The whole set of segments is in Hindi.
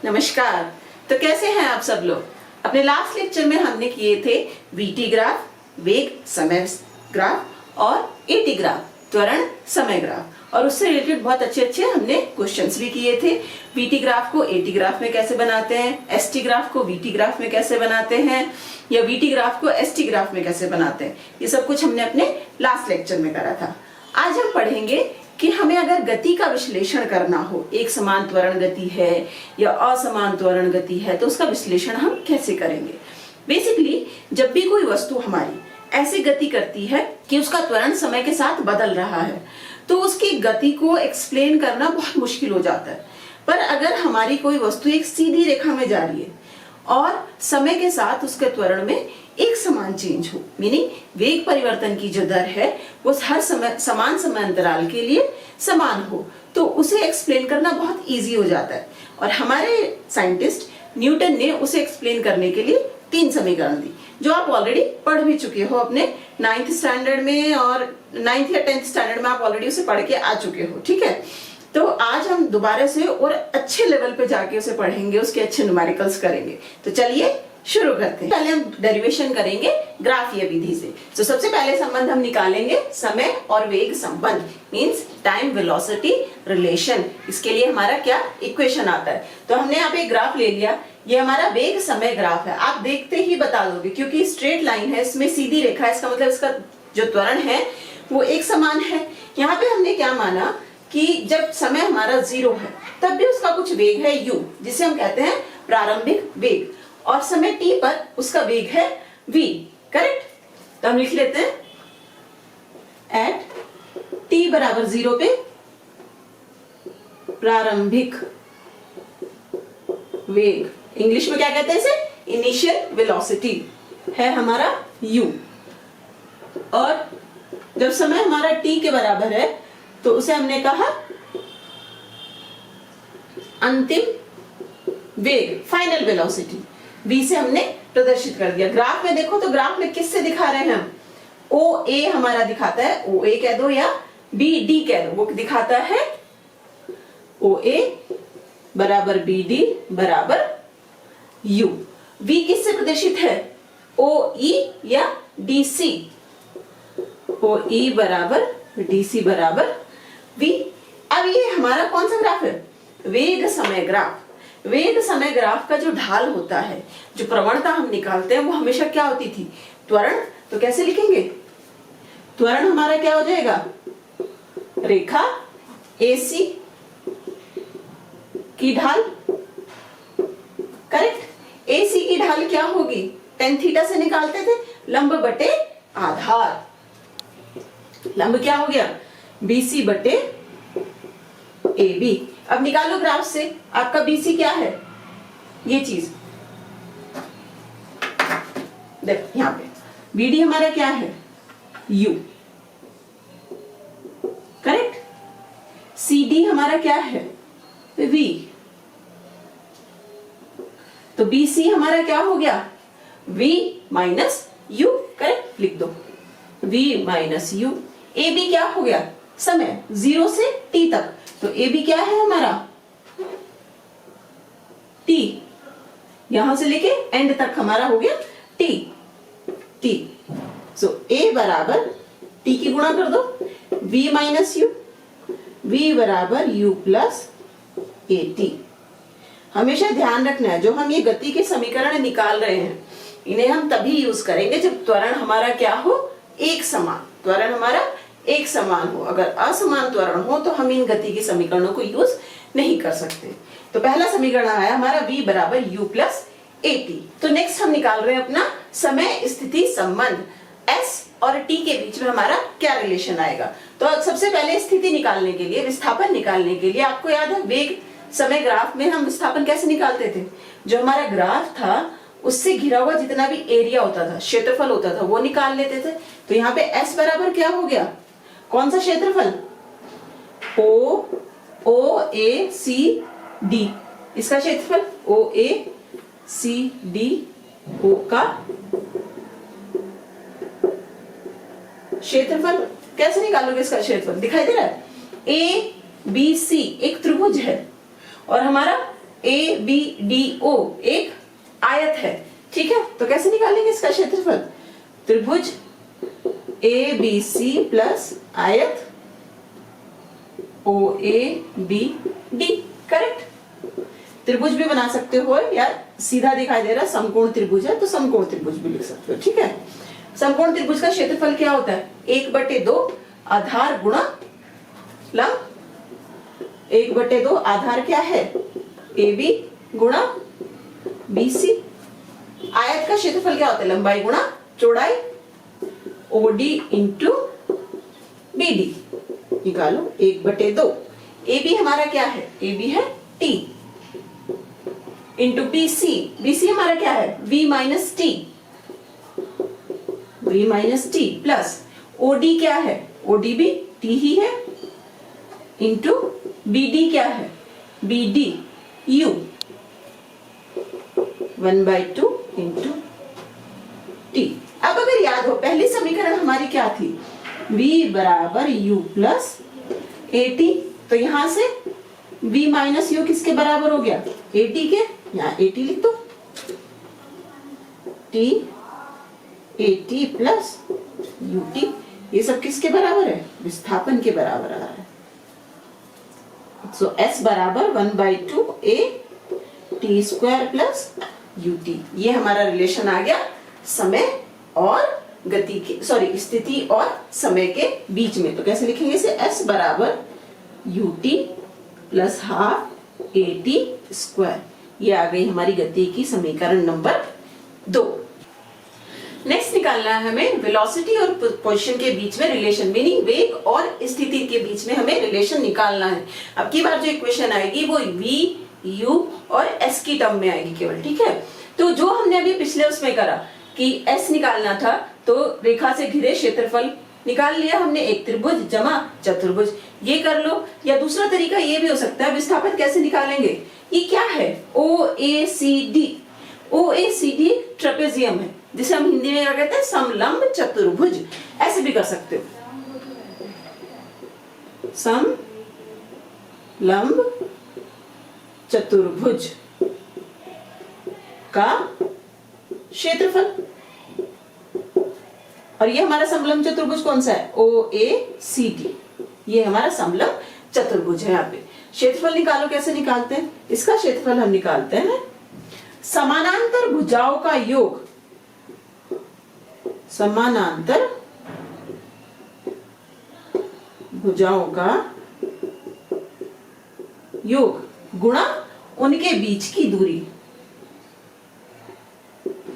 नमस्कार। तो कैसे हैं आप सब लोग। अपने लास्ट लेक्चर में हमने किए थे वीटी ग्राफ, वेग समय ग्राफ और एटी ग्राफ, त्वरण समय ग्राफ, और उससे रिलेटेड बहुत अच्छे हमने क्वेश्चंस भी किए थे। वीटी ग्राफ को एटी ग्राफ में कैसे बनाते हैं, एसटी ग्राफ को वीटी ग्राफ में कैसे बनाते हैं, या वीटी ग्राफ को एसटी ग्राफ में कैसे बनाते हैं, ये सब कुछ हमने अपने लास्ट लेक्चर में करा था। आज हम पढ़ेंगे कि हमें अगर गति का विश्लेषण करना हो, एक समान त्वरण गति है या असमान त्वरण गति है, तो उसका विश्लेषण हम कैसे करेंगे। बेसिकली जब भी कोई वस्तु हमारी ऐसी गति करती है कि उसका त्वरण समय के साथ बदल रहा है, तो उसकी गति को एक्सप्लेन करना बहुत मुश्किल हो जाता है। पर अगर हमारी कोई वस्तु एक सीधी रेखा में जा रही है और समय के साथ उसके त्वरण में एक समान चेंज हो, मीनिंग वेग परिवर्तन की जो दर है वो हर समान समय अंतराल के लिए समान हो, तो उसे एक्सप्लेन करना बहुत इजी हो जाता है। और हमारे साइंटिस्ट न्यूटन ने उसे एक्सप्लेन करने के लिए 3 समीकरण दी, जो आप ऑलरेडी पढ़ भी चुके हो अपने 9th स्टैंडर्ड में, और 9th या 10th स्टैंडर्ड में आप ऑलरेडी उसे पढ़ के आ चुके हो। ठीक है, तो आज हम दोबारा से और अच्छे लेवल पे जाके उसे पढ़ेंगे, उसके अच्छे न्यूमेरिकल्स करेंगे। तो चलिए शुरू करते हैं। पहले हम डेरिवेशन करेंगे ग्राफीय विधि से। तो सबसे पहले संबंध हम निकालेंगे समय और वेग संबंध, मींस टाइम वेलोसिटी रिलेशन। इसके लिए हमारा क्या इक्वेशन आता है। तो हमने यहाँ पे ग्राफ ले लिया, ये हमारा वेग समय ग्राफ है। आप देखते ही बता दोगे क्योंकि स्ट्रेट लाइन है, इसमें सीधी रेखा है, इसका मतलब इसका जो त्वरण है वो एक समान है। यहाँ पे हमने क्या माना कि जब समय हमारा 0 है तब भी उसका कुछ वेग है u, जिसे हम कहते हैं प्रारंभिक वेग, और समय t पर उसका वेग है v। करेक्ट, तो हम लिख लेते हैं एट t बराबर 0 पे प्रारंभिक वेग, इंग्लिश में क्या कहते हैं इसे, इनिशियल वेलोसिटी है हमारा u। और जब समय हमारा t के बराबर है तो उसे हमने कहा अंतिम वेग, फाइनल वेलोसिटी, v से हमने प्रदर्शित कर दिया। ग्राफ में देखो तो ग्राफ में किससे दिखा रहे हैं हम, ओ ए हमारा दिखाता है, ओ ए कह दो या बी डी कह दो, वो दिखाता है ओ ए बराबर बी डी बराबर u। v किससे प्रदर्शित है, ओ ई या डी सी, ओ ई बराबर डी सी बराबर v। अब ये हमारा कौन सा ग्राफ है, वेग समय ग्राफ। वेग समय ग्राफ का जो ढाल होता है, जो प्रवणता हम निकालते हैं, वो हमेशा क्या होती थी, त्वरण। तो कैसे लिखेंगे, त्वरण हमारा क्या हो जाएगा, रेखा AC की ढाल। करेक्ट, AC की ढाल क्या होगी, tan थीटा से निकालते थे, लंब बटे आधार। लंब क्या हो गया, BC बटे AB। अब निकालो ग्राफ से, आपका BC क्या है, ये चीज देखो यहाँ पे, BD हमारा क्या है, U। करेक्ट, CD हमारा क्या है, V। तो BC हमारा क्या हो गया, V माइनस U। करेक्ट, लिख दो V माइनस U। AB क्या हो गया, समय 0 से t तक, तो AB क्या है हमारा t, यहां से लेके एंड तक हमारा हो गया t। सो A बराबर t की गुणा कर दो, V माइनस U, V बराबर U प्लस AT। हमेशा ध्यान रखना है, जो हम ये गति के समीकरण निकाल रहे हैं, इन्हें हम तभी यूज करेंगे जब त्वरण हमारा क्या हो, एक समान। त्वरण हमारा एक समान हो, अगर असमान त्वरण हो तो हम इन गति के समीकरणों को यूज नहीं कर सकते। तो पहला समीकरण आया हमारा v बराबर u प्लस AT। तो नेक्स्ट हम निकाल रहे हैं अपना समय स्थिति संबंध, s और t के बीच में हमारा क्या रिलेशन आएगा। तो सबसे पहले स्थिति निकालने के लिए, विस्थापन निकालने के लिए, आपको याद है वेग समय ग्राफ में हम विस्थापन कैसे निकालते थे, जो हमारा ग्राफ था उससे घिरा हुआ जितना भी एरिया होता था, क्षेत्रफल होता था, वो निकाल लेते थे। तो यहाँ पे s बराबर क्या हो गया, कौन सा क्षेत्रफल, OACD, इसका क्षेत्रफल OACD O का क्षेत्रफल। कैसे निकालोगे इसका क्षेत्रफल, दिखाई दे रहा है, ABC एक त्रिभुज है और हमारा ABDO एक आयत है, ठीक है। तो कैसे निकालेंगे इसका क्षेत्रफल? त्रिभुज ABC प्लस आयत OABD, करेक्ट। त्रिभुज भी बना सकते हो या सीधा दिखाई दे रहा समकोण त्रिभुज है तो समकोण त्रिभुज भी लिख सकते हो, ठीक है। समकोण त्रिभुज का क्षेत्रफल क्या होता है? 1/2 आधार गुणा लंब। 1/2 आधार क्या है? AB गुणा BC। आयत का क्षेत्रफल क्या होता है? लंबाई गुणा चौड़ाई, OD इंटू BD। निकालो 1/2। AB हमारा क्या है? AB है T इंटू BC। BC हमारा क्या है? V minus T, V minus T plus OD क्या है? OD भी T ही है इंटू BD क्या है? BD U 1/2 into T। अब अगर याद हो पहली समीकरण हमारी क्या थी? V बराबर U प्लस AT। तो यहां से V माइनस U किसके बराबर हो गया? AT के। यहाँ AT लिख दो, T AT प्लस UT। ये सब किसके बराबर है? विस्थापन के बराबर आ रहा है। सो S बराबर 1/2 A T square plus UT। ये हमारा रिलेशन आ गया समय और गति के, सॉरी स्थिति और समय के बीच में। तो कैसे लिखेंगे इसे? S बराबर UT plus half AT square. ये आ गई हमारी गति की समीकरण नंबर 2। नेक्स्ट निकालना है हमें वेलोसिटी और पोजीशन के बीच में रिलेशन, मीनिंग वेग और स्थिति के बीच में हमें रिलेशन निकालना है। अब की बार जो इक्वेशन आएगी वो V, U और S की टर्म में आएगी केवल, ठीक है। तो जो हमने अभी पिछले उसमें करा कि S निकालना था तो रेखा से घिरे क्षेत्रफल निकाल लिया हमने, एक त्रिभुज जमा चतुर्भुज, ये कर लो। या दूसरा तरीका ये भी हो सकता है, विस्थापन कैसे निकालेंगे? ये क्या है? OACD। OACD ट्रेपेजियम है जिसे हम हिंदी में क्या कहते हैं? समलंब चतुर्भुज। ऐसे भी कर सकते हो, समलंब चतुर्भुज का क्षेत्रफल। और ये हमारा समलंब चतुर्भुज कौन सा है? OACD। ये हमारा समलंब चतुर्भुज है। यहाँ पे क्षेत्रफल निकालो, कैसे निकालते हैं? इसका क्षेत्रफल हम निकालते हैं समानांतर भुजाओं का योग, समानांतर भुजाओं का योग गुणा उनके बीच की दूरी,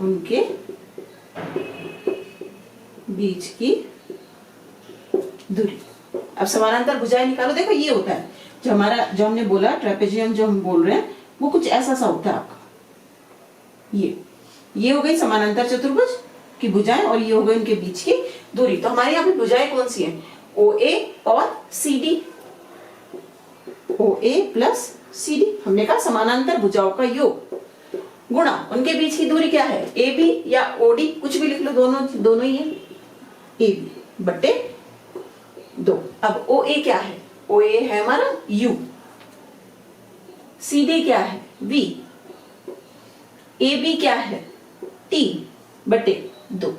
उनके बीच की दूरी। अब समानांतर भुजाएं निकालो। देखो ये होता है जो हमारा, जो हमने बोला ट्रेपेजियम जो हम बोल रहे हैं वो कुछ ऐसा सा होता है आपका। ये हो गई समानांतर चतुर्भुज की भुजाएं और ये हो गई उनके बीच की दूरी। तो हमारे यहाँ पे भुजाएं कौन सी हैं? OA और CD। OA प्लस CD हमने कहा समानांतर भुजाओं का योग गुणा उनके बीच की दूरी क्या है? AB या OD, कुछ भी लिख लो, दोनों ही है। AB बटे 2। अब OA क्या है? OA है हमारा U, CD क्या है? V, AB क्या है? T बटे 2।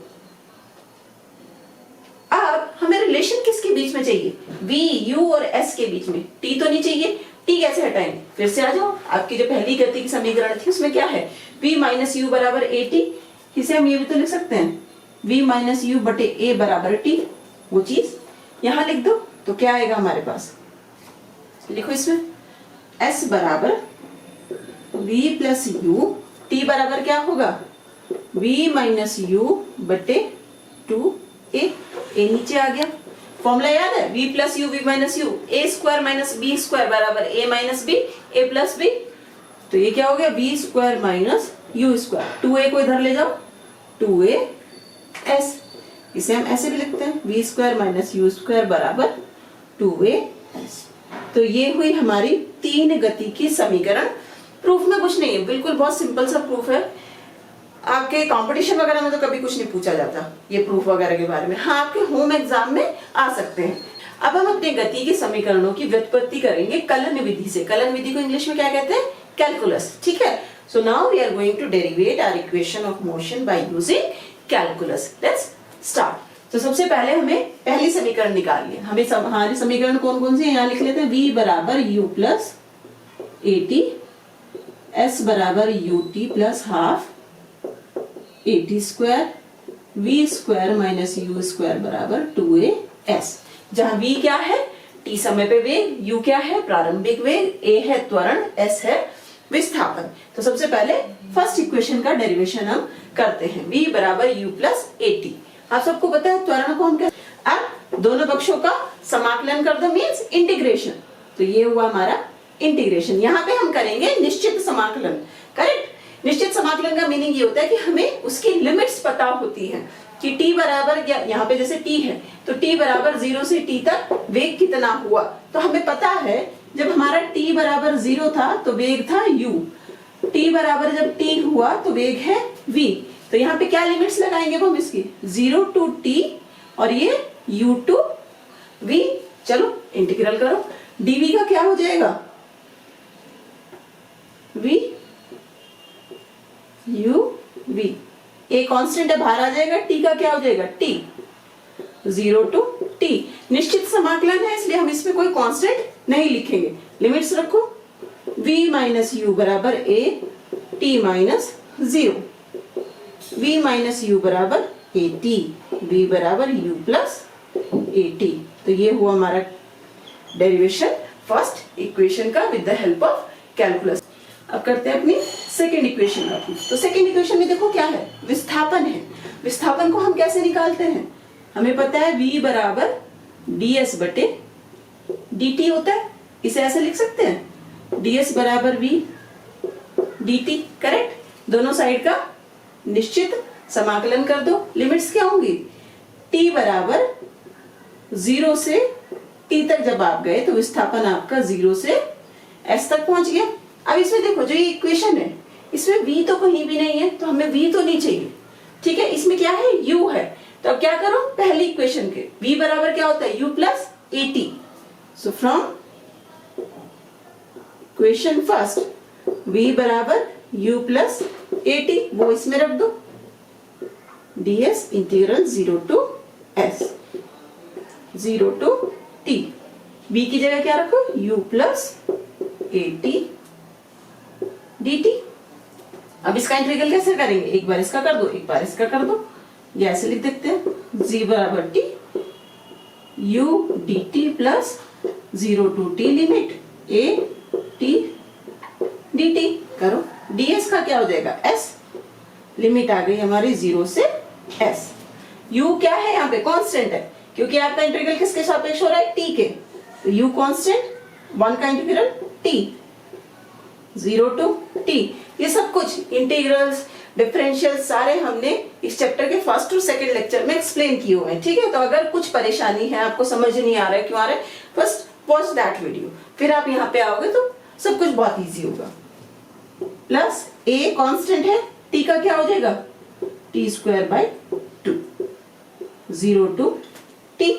अब हमें रिलेशन किसके बीच में चाहिए? V, U और S के बीच में। T तो नहीं चाहिए, T कैसे हटाएंगे? फिर से आ जाओ, आपकी जो पहली गति की समीकरण थी उसमें क्या है? V माइनस U बराबर AT। इसे हम ये भी तो लिख सकते हैं V माइनस U बटे A बराबर T। वो चीज यहां लिख दो तो क्या आएगा हमारे पास? लिखो इसमें S बराबर V प्लस U, T बराबर क्या होगा? V माइनस U बटे 2A। A नीचे आ गया। फॉर्मूला याद है? V plus U, V minus U, A square minus B square बराबर A minus B, A plus B। तो ये क्या हो गया? V square minus U square. 2A को इधर ले जाओ, 2AS। इसे हम ऐसे भी लिखते हैं V square minus U square बराबर 2AS। तो ये हुई हमारी 3 गति की समीकरण। प्रूफ में कुछ नहीं है, बिल्कुल बहुत सिंपल सा प्रूफ है। आपके कंपटीशन वगैरह में तो कभी कुछ नहीं पूछा जाता ये प्रूफ वगैरह के बारे में। हाँ, आपके होम एग्जाम में आ सकते हैं। अब हम अपने गति के समीकरणों की व्युत्पत्ति करेंगे कलन विधि से। कलन विधि को इंग्लिश में क्या कहते हैं? कैलकुलस, ठीक है। So now we are going to derivate our equation of motion by using calculus. Let's start. तो सबसे पहले हमें पहली समीकरण निकालनी है। हमें हमारे समीकरण कौन कौन से यहाँ लिख लेते हैं। v बराबर u प्लस at, s बराबर ut plus half at square, v square minus u square बराबर 2as। जहां v क्या है, t समय पे वेग, u क्या है प्रारंभिक वेग, a है त्वरण, s है विस्थापन। तो सबसे पहले फर्स्ट इक्वेशन का डेरिवेशन हम करते हैं। v बराबर u प्लस at। आप सबको पता है त्वरण को हम क्या, अब दोनों पक्षों का समाकलन कर दो, मीन्स इंटीग्रेशन। तो ये हुआ हमारा इंटीग्रेशन। यहाँ पे हम करेंगे निश्चित समाकलन, करेक्ट। निश्चित समाकलन का मीनिंग ये होता है कि हमें उसकी लिमिट्स पता होती है कि t बराबर, यहाँ पे जैसे t है तो t बराबर 0 से t तक वेग कितना हुआ। तो हमें पता है जब हमारा t बराबर 0 था तो वेग था u, t बराबर जब t हुआ तो वेग है v। तो यहाँ पे क्या लिमिट्स लगाएंगे हम इसकी, 0 टू t और ये u टू v। चलो इंटीग्रल करो, dv का क्या हो जाएगा, v u v, a constant है बाहर आ जाएगा, t का क्या हो जाएगा t, 0 टू t। निश्चित समाकलन है इसलिए हम इसमें कोई कांस्टेंट नहीं लिखेंगे, लिमिट्स रखो। v माइनस यू बराबर a, t minus 0, v minus you बराबर at, v बराबर u प्लस at। तो ये हुआ हमारा डेरिवेशन फर्स्ट इक्वेशन का with the help of calculus. अब करते हैं अपनी सेकेंड इक्वेशन का। तो सेकेंड इक्वेशन में देखो क्या है, विस्थापन है। विस्थापन को हम कैसे निकालते हैं, हमें पता है v बराबर ds बटे dt होता है। इसे ऐसे लिख सकते हैं, ds बराबर v dt, करेक्ट। दोनों साइड का निश्चित समाकलन कर दो। लिमिट्स क्या होंगी, t बराबर 0 से t तक जब आप गए तो विस्थापन आपका 0 से s तक पहुंच गया। अब इसमें देखो जो ये इक्वेशन है इसमें v तो कहीं भी नहीं है, तो हमें v तो नहीं चाहिए, ठीक है। इसमें क्या है, u है। तो अब क्या करो, पहली इक्वेशन के v बराबर क्या होता है, u plus at। So from equation first v बराबर u प्लस at, वो इसमें रख दो, ds integral 0 to s, 0 to t। v की जगह क्या रखो, u प्लस at dt। अब इसका इंटीग्रल कैसे करेंगे, एक बार इसका कर दो एक बार इसका कर दो, या ऐसे लिख देते हैं, g बराबर t u dt plus 0 to t limit a t dt। करो, ds का क्या हो जाएगा s, लिमिट आ गई हमारी 0 से s। u क्या है यहाँ पे, कांस्टेंट है, क्योंकि आपका इंटीग्रल किसके सापेक्ष हो रहा है, t के। तो u कांस्टेंट, 1 का इंटीग्रल t, 0 टू t। ये सब कुछ इंटीग्रल्स, डिफरेंशियल सारे हमने इस चैप्टर के फर्स्ट और सेकंड लेक्चर में एक्सप्लेन किए हुए हैं, ठीक है। तो अगर कुछ परेशानी है, आपको समझ नहीं आ रहा है, क्यों आ रहा है, फर्स्ट वॉच दैट वीडियो, फिर आप यहाँ पे आओगे तो सब कुछ बहुत इजी होगा। प्लस a कांस्टेंट है, t का क्या हो जाएगा, t square by 2, 0 to t।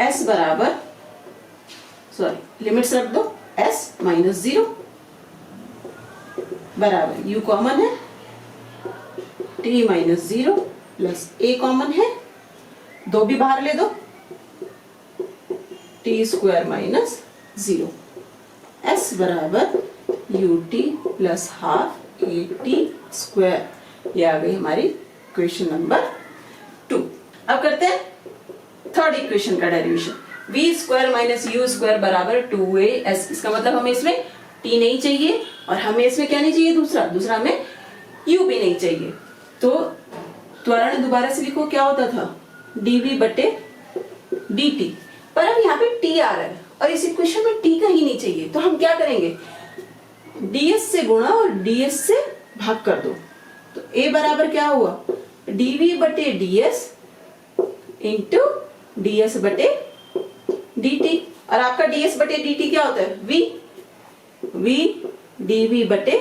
s बराबर, सॉरी लिमिट्स रख दो, s माइनस 0 बराबर u कॉमन है, t minus 0 plus a common है, दो भी बाहर ले दो, t स्क्वायर माइनस 0, s बराबर ut plus half at square. ये आ गई हमारी इक्वेशन नंबर 2। अब करते हैं थर्ड इक्वेशन का derivation, v square minus u square बराबर 2as। इसका मतलब हमें इसमें t नहीं चाहिए और हमें इसमें क्या नहीं चाहिए, दूसरा हमें u भी नहीं चाहिए। तो त्वरण दोबारा से लिखो, क्या होता था, dv बटे dt। पर अब यहाँ पे t आ रहा है और इस इक्वेशन में t कहीं नहीं चाहिए, तो हम क्या करेंगे, ds से गुणा और ds से भाग कर दो। तो a बराबर क्या हुआ, dv बटे ds इंटू ds बटे dt। और आपका ds बटे dt क्या होता है, v dv बटे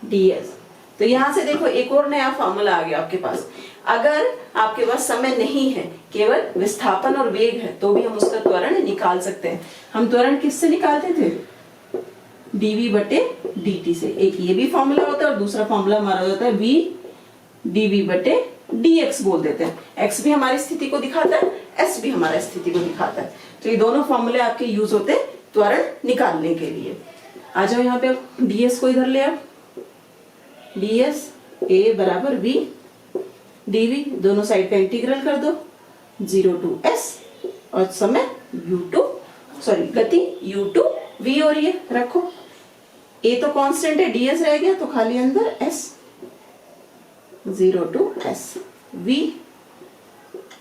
ds। तो यहां से देखो एक और नया फॉर्मूला आ गया आपके पास। अगर आपके पास समय नहीं है, केवल विस्थापन और वेग है, तो भी हम उसका त्वरण निकाल सकते हैं। हम त्वरण किससे निकालते थे, dv बटे dt से। एक ये भी फॉर्मूला होता है और दूसरा फॉर्मूला हमारा होता है v dv बटे dx बोल देते हैं। x भी हमारी स्थिति को दिखाता है, s भी हमारा स्थिति को दिखाता है। तो ये दोनों फॉर्मूले आपके यूज होते हैं त्वरण निकालने के लिए। आ जाओ यहाँ पे ds को इधर ले आओ, ds a बराबर v dv, दोनों साइड का इंटीग्रल कर दो 0 to s और समय गति u to v और ये रखो। a तो कांस्टेंट है, ds रह गया तो खाली अंदर s 0 to s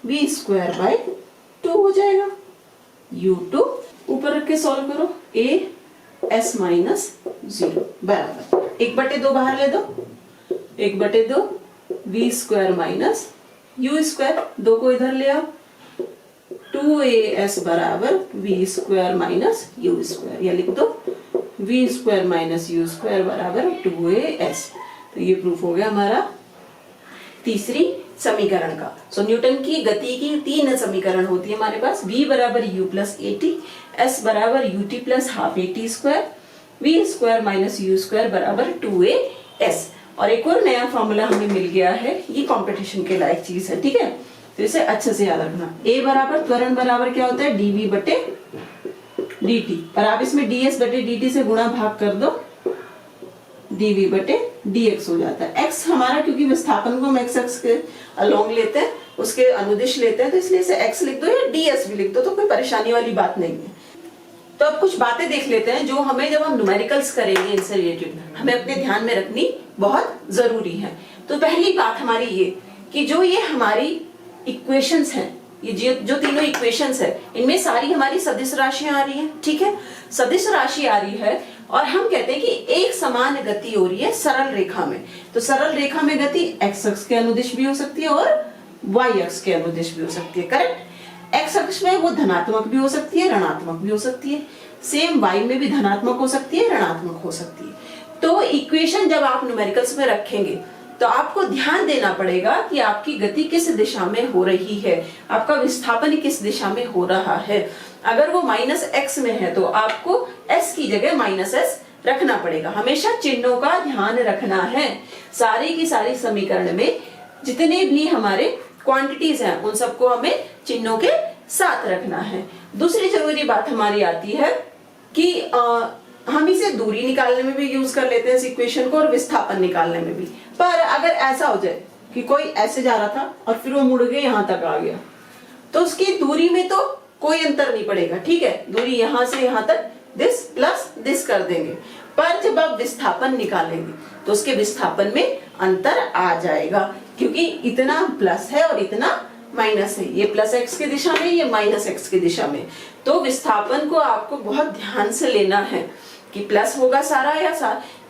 v square by 2 हो जाएगा। u2 ऊपर रख के सॉल्व करो, a s माइनस 0 बराबर 1/2 बाहर ले दो, 1/2 v square minus u square, 2 को इधर ले आओ, 2as बराबर v square minus u square, या लिख दो v square minus u square बराबर 2as। तो ये प्रूफ हो गया हमारा तीसरी समीकरण का। सो न्यूटन की गति की 3 समीकरण होती है हमारे पास, v बराबर u प्लस at, s बराबर ut plus half at square, v square minus u square बराबर 2as। और एक और नया फॉर्मूला हमें मिल गया है, ये कंपटीशन के लायक चीज है, ठीक है। तो इसे अच्छे से याद रखना, a बराबर त्वरण बराबर क्या होता है dv बटे dt, और आप इसमें ds बटे dt से गुणा भाग कर दो, dv बटे dx हो जाता है। x हमारा क्योंकि विस्थापन को हम x के अलोंग लेते हैं, उसके अनुदिश लेते हैं, तो इसलिए इसे x लिख दो या ds भी लिख दो, तो कोई परेशानी वाली बात नहीं है। तो अब कुछ बातें देख लेते हैं जो हमें जब हम न्यूमेरिकल्स करेंगे इनसे रिलेटेड हमें अपने ध्यान में रखनी बहुत जरूरी है। तो पहली बात हमारी ये कि जो ये हमारी इक्वेशंस हैं, ये जो तीनों इक्वेशंस है, इनमें सारी हमारी सदिश राशियां आ रही हैं, ठीक है। सदिश राशि आ रही है और हम कहते हैं कि एक समान गति हो रही है सरल रेखा में। तो सरल रेखा में गति x अक्ष के अनुदिश भी हो सकती है और y अक्ष के अनुदिश भी हो सकती है, करेक्ट। x अक्ष में वो धनात्मक भी हो सकती है, ऋणात्मक भी हो सकती है, सेम y में भी धनात्मक हो सकती है, ऋणात्मक हो सकती है। तो इक्वेशन जब आप न्यूमेरिकल्स में रखेंगे तो आपको ध्यान देना पड़ेगा कि आपकी गति किस दिशा में हो रही है, आपका विस्थापन किस दिशा में हो रहा है। अगर वो -x में है तो आपको s की जगह -s रखना पड़ेगा। हमेशा चिन्हों का ध्यान रखना है। सारी की सारी समीकरण में जितने भी हमारे क्वांटिटीज हैं उन सबको हमें चिन्हों के साथ रखना है। दूसरी जरूरी बात हमारी आती है कि हम इसे दूरी निकालने में भी यूज कर लेते हैं इस इक्वेशन को, और विस्थापन निकालने में भी। पर अगर ऐसा हो जाए कि कोई ऐसे जा रहा था और फिर वो मुड़ के यहाँ तक आ गया, तो उसकी दूरी में तो कोई अंतर नहीं पड़ेगा, ठीक है। दूरी यहाँ से यहाँ तक दिस प्लस दिस कर देंगे, पर जब आप विस्थापन निकालेंगे तो उसके विस्थापन में अंतर आ जाएगा, क्योंकि इतना प्लस है और इतना माइनस है, ये प्लस x की दिशा में, ये माइनस x की दिशा में। तो विस्थापन को आपको बहुत ध्यान से लेना है कि प्लस होगा सारा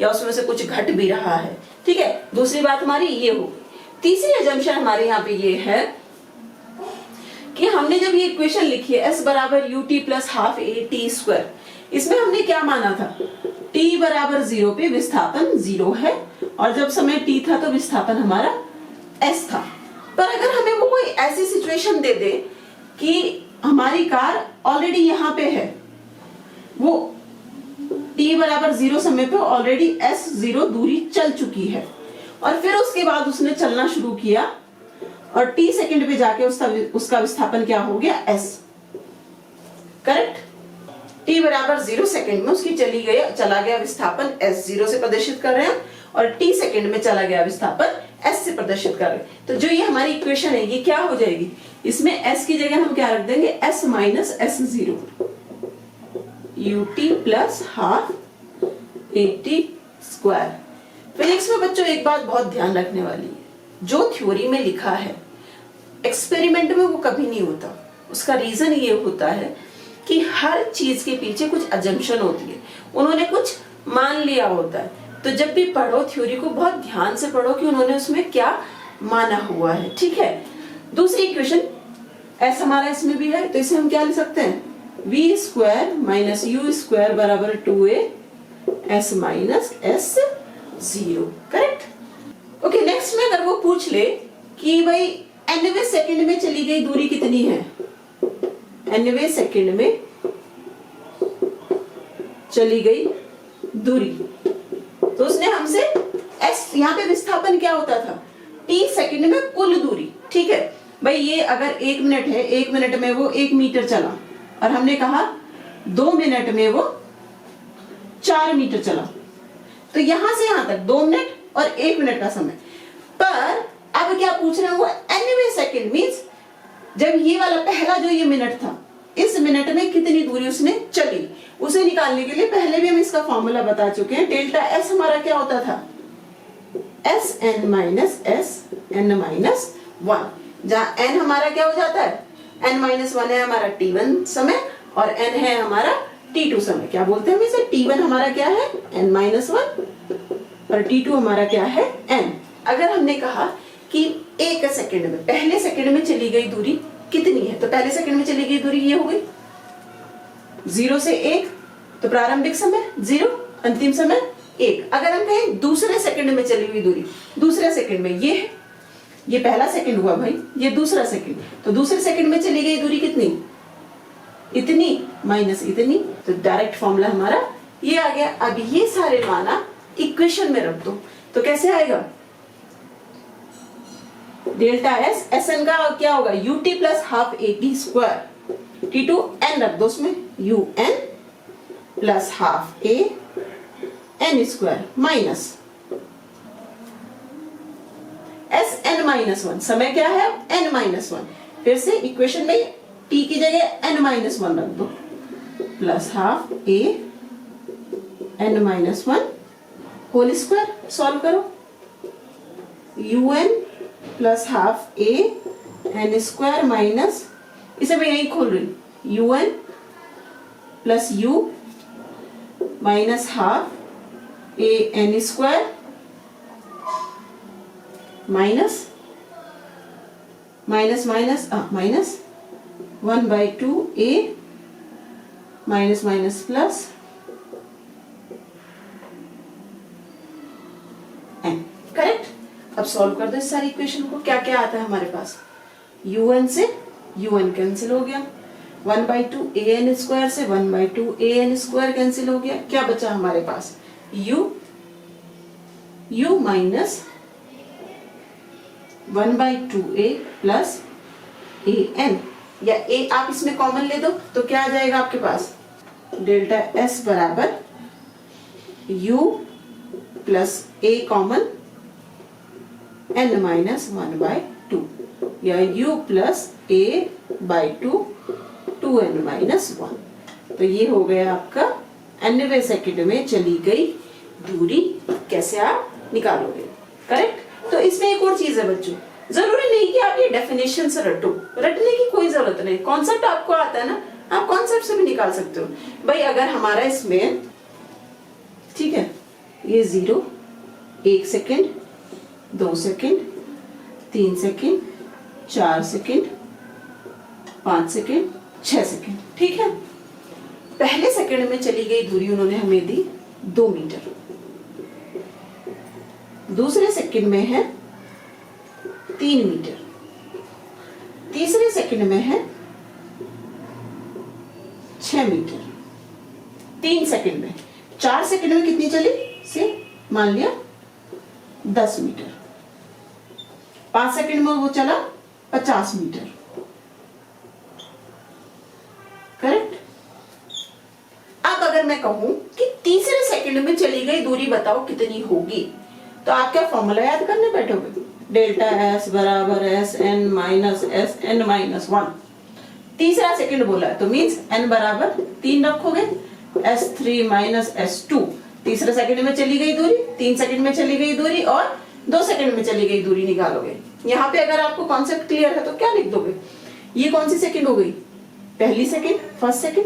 या उसमें से कुछ घट भी रहा है, ठीक है। दूसरी बात हमारी ये होगी। तीसरी अजम्पशन हमारे यहाँ पे ये है कि हमने जब ये इक्वेशन लिखी है s बराबर ut plus half at square, इसमें हमने क्या माना था, t बराबर 0 पे विस्थापन 0 है, और जब समय t था तो विस्थापन हमारा s था। पर अगर हमें वो कोई ऐसी सिचुएशन दे दे कि हमारी कार ऑलरेडी यहाँ पे है, वो t बराबर 0 समय पे ऑलरेडी s0 दूरी चल चुकी है, और फिर उसके बाद उसने चलना शुरू किया और t सेकंड पे जाके उसका विस्थापन क्या हो गया, s, करेक्ट। t बराबर 0 सेकंड में उसकी चला गया विस्थापन s0 से प्रदर्शित कर रहे हैं, और t सेकंड में चला गया विस्थापन s से प्रदर्शित कर रहे हैं। तो जो ये हमारी इक्वेशन है ये क्या हो जाएगी, इसमें s की जगह हम क्या रख देंगे, s minus s0 ut plus half at square. Physics में बच्चों एक बात बहुत ध्यान रखने वाली है, जो थ्योरी में लिखा है एक्सपेरिमेंट में वो कभी नहीं होता। उसका रीजन ये होता है कि हर चीज के पीछे कुछ अजम्पशन होती है, उन्होंने कुछ मान लिया होता है। तो जब भी पढ़ो थ्योरी को बहुत ध्यान से पढ़ो कि उन्होंने उसमें क्या माना हुआ है, ठीक है। दूसरी इक्वेशन s हमारा इसमें भी है, तो इसे हम क्या लिख सकते हैं, v square minus u square बराबर 2a s minus s0, correct. Okay, next में अगर वो पूछ ले कि भाई nवें सेकंड में चली गई दूरी कितनी है, nवें सेकंड में चली गई दूरी। तो उसने हमसे s, यहाँ पे विस्थापन क्या होता था, t सेकंड में कुल दूरी। ठीक है भाई, ये अगर 1 मिनट है, 1 मिनट में वो 1 मीटर चला, और हमने कहा 2 मिनट में वो 4 मीटर चला, तो यहां से यहां तक 2 मिनट और 1 मिनट का समय। पर अब क्या पूछ रहे हैं वो nवे सेकंड, मींस जब ये वाला पहला जो ये मिनट था, इस मिनट में कितनी दूरी उसने चली, उसे निकालने के लिए पहले भी हम इसका फॉर्मूला बता चुके हैं। डेल्टा एस हमारा क्या होता था, S N minus S N minus 1, जहां एन हमारा क्या हो जाता है, एन माइनस 1 है हमारा t1 समय और n है हमारा t2 समय। क्या बोलते हैं हम इसे, t1 हमारा क्या है n माइनस 1 और t2 हमारा क्या है n। अगर हमने कहा कि 1 सेकंड में, पहले सेकंड में चली गई दूरी कितनी है, तो पहले सेकंड में चली गई दूरी ये हो गई 0 से 1, तो प्रारंभिक समय 0, अंतिम समय 1। अगर हम कहें दूसरे सेकंड में चली हुई दूरी, दूसरे सेकंड में ये है, ये पहला सेकंड हुआ भाई, ये दूसरा सेकंड, तो दूसरे सेकंड में चली गई दूरी कितनी, इतनी माइनस इतनी, तो डायरेक्ट फॉर्मूला हमारा ये आ गया। अब ये सारे माना इक्वेशन में रख दो, तो कैसे आएगा, डेल्टा एस, एस एन का क्या होगा, UT plus half A T square, T to N रख दो उसमें, U N plus half A N square minus S N minus 1, समय क्या है एन माइनस 1, फिर से इक्वेशन में t की जगह n माइनस 1 रख दो, plus half A n minus 1 whole square, solve करो, U N plus half A N square minus, इसे मैं यही खोल रही हूं, U N plus U minus half A N square minus minus minus minus 1/2 a minus minus plus n। Correct. अब सॉल्व कर दो इस सारी इक्वेशन को। क्या क्या आता है हमारे पास, un से un कैंसिल हो गया, 1/2 an स्क्वायर से 1/2 an स्क्वायर कैंसिल हो गया, क्या बचा हमारे पास, u minus 1/2a plus an, या a आप इसमें कॉमन ले दो तो क्या आ जाएगा आपके पास, डेल्टा s बराबर u plus a common n minus 1/2, या u plus a by 2 2n minus 1। तो ये हो गया आपका nवे सेकंड में चली गई दूरी, कैसे आप निकालोगे। करेक्ट। तो इसमें एक और चीज है बच्चों, जरूरी नहीं कि आप ये डेफिनेशन से रटो, रटने की कोई जरूरत नहीं, कॉन्सेप्ट आपको आता है ना, आप कॉन्सेप्ट से भी निकाल सकते हो। भाई अगर हमारा इसमें, ठीक है, ये 0, 1 second, 2 second, 3 second, 4 second, 5 second, 6 second, ठीक है। पहले सेकेंड में चली गई दूरी उन्होंने हमें दी 2 मीटर, दूसरे सेकेंड में है 3 मीटर, तीसरे सेकंड में है 6 मीटर, 3 सेकंड में, 4 सेकंड में कितनी चली से मान लिया 10 मीटर, 5 सेकंड में वो चला 50 मीटर। करेक्ट। अब अगर मैं कहूं कि तीसरे सेकंड में चली गई दूरी बताओ कितनी होगी, तो आप क्या फॉर्मूला याद करने बैठोगे, डेल्टा एस बराबर S N minus S N minus 1। तीसरा सेकंड बोला है तो मीन्स एन बराबर 3 रखोगे, S3 माइनस S2, तीसरे सेकंड में चली गई दूरी, 3 सेकंड में चली गई दूरी और 2 सेकंड में चली गई दूरी निकालोगे। यहाँ पे अगर आपको कॉन्सेप्ट क्लियर है तो क्या लिख दोगे, ये कौन सी सेकंड हो गई, पहली सेकंड, फर्स्ट सेकंड,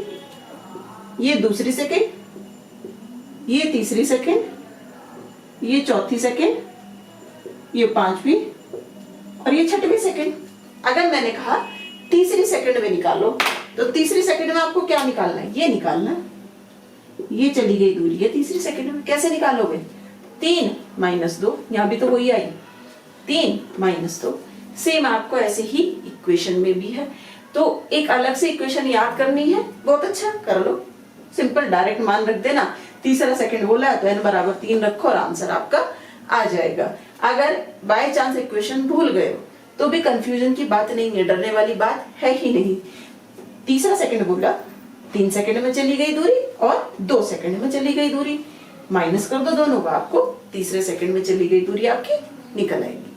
ये दूसरी सेकंड, ये तीसरी सेकंड, ये चौथी सेकंड, ये 5वीं और ये 6वीं सेकंड। अगर मैंने कहा तीसरी सेकंड में निकालो, तो तीसरी सेकंड में आपको क्या निकालना है, ये निकालना है, ये चली गई दूरी है तीसरी सेकंड में, कैसे निकालोगे, 3 माइनस 2, यहां भी तो वही आई, 3 माइनस 2। सेम आपको ऐसे ही इक्वेशन में भी है, तो एक अलग से इक्वेशन याद करनी है, बहुत अच्छा कर लो, सिंपल डायरेक्ट मान रख देना, तीसरा सेकंड बोला है तो n बराबर 3 रखो और आंसर आपका आ जाएगा। अगर बाय चांस इक्वेशन भूल गए हो तो भी कंफ्यूजन की बात नहीं है, डरने वाली बात है ही नहीं। तीसरा सेकंड बोला, 3 सेकंड में चली गई दूरी और 2 सेकंड में चली गई दूरी, माइनस कर दो दोनों का, आपको तीसरे सेकंड में चली गई दूरी आपकी निकल आएगी।